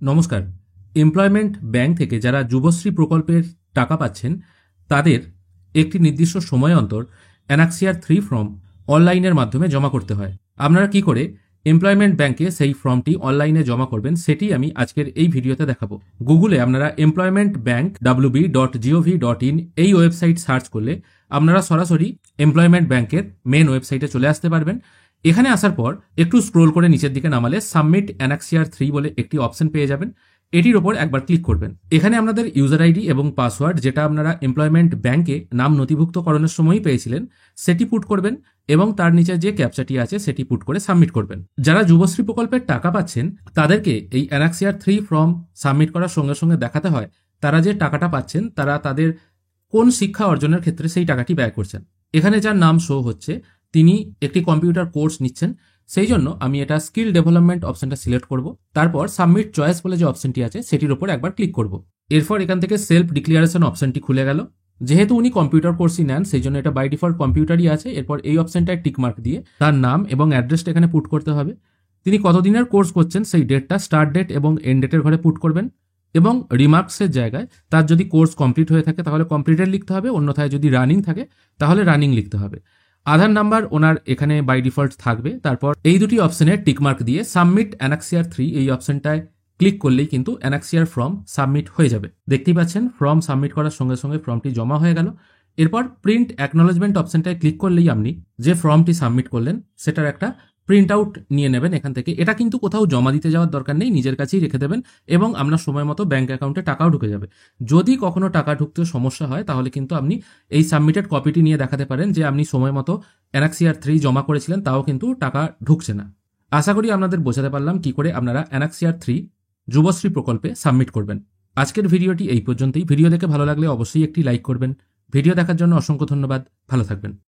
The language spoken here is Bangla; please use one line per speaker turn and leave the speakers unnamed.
নমস্কার। এমপ্লয়মেন্ট ব্যাংক থেকে যারা যুবশ্রী প্রকল্পের টাকা পাচ্ছেন তাদের একটি নির্দিষ্ট সময় অন্তর অ্যানাক্সিয়ার 3 ফর্ম অনলাইনের মাধ্যমে জমা করতে হয়। আপনারা কি করে এমপ্লয়মেন্ট ব্যাংকে সেই ফর্মটি অনলাইনে জমা করবেন সেটি আমি আজকের এই ভিডিওতে দেখাবো। গুগলে আপনারা এমপ্লয়মেন্ট ব্যাংক wb.gov.in এই ওয়েবসাইট সার্চ করলে আপনারা সরাসরি এমপ্লয়মেন্ট ব্যাংকের মেন ওয়েবসাইটে চলে আসতে পারবেন। এখানে আসার পর একটু স্ক্রোল করে নিচের দিকে নামালে সাবমিট অ্যানাক্সিয়ার 3 বলে একটি অপশন পেয়ে যাবেন। এটির ওপর একবার ক্লিক করবেন। এখানে আপনাদের ইউজার আইডি এবং পাসওয়ার্ড, যেটা আপনারা এমপ্লয়মেন্ট ব্যাংকে নাম নথিভুক্তকরণের সময়ই পেয়েছিলেন, সেটি পুট করবেন এবং তার নিচে যে ক্যাপচাটি আছে সেটি পুট করে সাবমিট করবেন। যারা যুবশ্রী প্রকল্পের টাকা পাচ্ছেন তাদেরকে এই অ্যানাক্সিয়ার 3 ফর্ম সাবমিট করার সঙ্গে সঙ্গে দেখাতে হয় তারা যে টাকাটা পাচ্ছেন তারা তাদের কোন শিক্ষা অর্জনের ক্ষেত্রে সেই টাকাটি ব্যয় করছেন। এখানে যার নাম শো হচ্ছে তিনি একটি কম্পিউটার কোর্স নিচ্ছেন, সেই জন্য আমি এটা স্কিল ডেভেলপমেন্ট অপশনটা সিলেক্ট করব। তারপর সাবমিট চয়েস বলে যে অপশনটি আছে সেটির উপর একবার ক্লিক করব। এরপর এখান থেকে সেলফ ডিক্লারেশন অপশনটি খুলে গেল। যেহেতু উনি কম্পিউটার কোর্সই নেন সেই জন্য এটা বাই ডিফল্ট কম্পিউটারই আছে। এরপর এই অপশনটায় টিকমার্ক দিয়ে তার নাম এবং অ্যাড্রেসটা এখানে পুট করতে হবে। তিনি কতদিনের কোর্স করছেন সেই ডেটটা স্টার্ট ডেট এবং এন্ড ডেটের ঘরে পুট করবেন এবং রিমার্কসের জায়গায় তার যদি কোর্স কমপ্লিট হয়ে থাকে তাহলে কমপ্লিটেড লিখতে হবে, অন্যথায় যদি রানিং থাকে তাহলে রানিং লিখতে হবে। আধার নাম্বার ওনার এখানে বাই ডিফল্ট থাকবে। তারপর এই দুটি অপশনে টিকমার্ক দিয়ে সাবমিট অ্যানাক্সিয়ার 3 এই অপশনটায় ক্লিক করলেই কিন্তু অ্যানাক্সিয়ার ফর্ম সাবমিট হয়ে যাবে। দেখতেই পাচ্ছেন ফর্ম সাবমিট করার সঙ্গে সঙ্গে ফর্মটি জমা হয়ে গেল। এরপর প্রিন্ট অ্যাকনোলেজমেন্ট অপশনটায় ক্লিক করলেই আপনি যে ফর্মটি সাবমিট করলেন সেটার একটা প্রিন্ট আউট নিয়ে নেবেন এখান থেকে। এটা কিন্তু কোথাও জমা দিতে যাওয়ার দরকার নেই, নিজের কাছেই রেখে দেবেন এবং আপনার সময় মতো ব্যাংক অ্যাকাউন্টে টাকাও ঢুকে যাবে। যদি কখনো টাকা ঢুকতে সমস্যা হয় তাহলে কিন্তু আপনি এই সাবমিটেড কপিটি নিয়ে দেখাতে পারেন যে আপনি সময় মতো অ্যানাক্সিয়ার 3 জমা করেছিলেন, তাও কিন্তু টাকা ঢুকছে না। আশা করি আপনাদের বোঝাতে পারলাম কি করে আপনারা অ্যানাক্সিয়ার 3 যুবশ্রী প্রকল্পে সাবমিট করবেন। আজকের ভিডিওটি এই পর্যন্তই। ভিডিও দেখে ভালো লাগলে অবশ্যই একটি লাইক করবেন। ভিডিও দেখার জন্য অসংখ্য ধন্যবাদ। ভালো থাকবেন।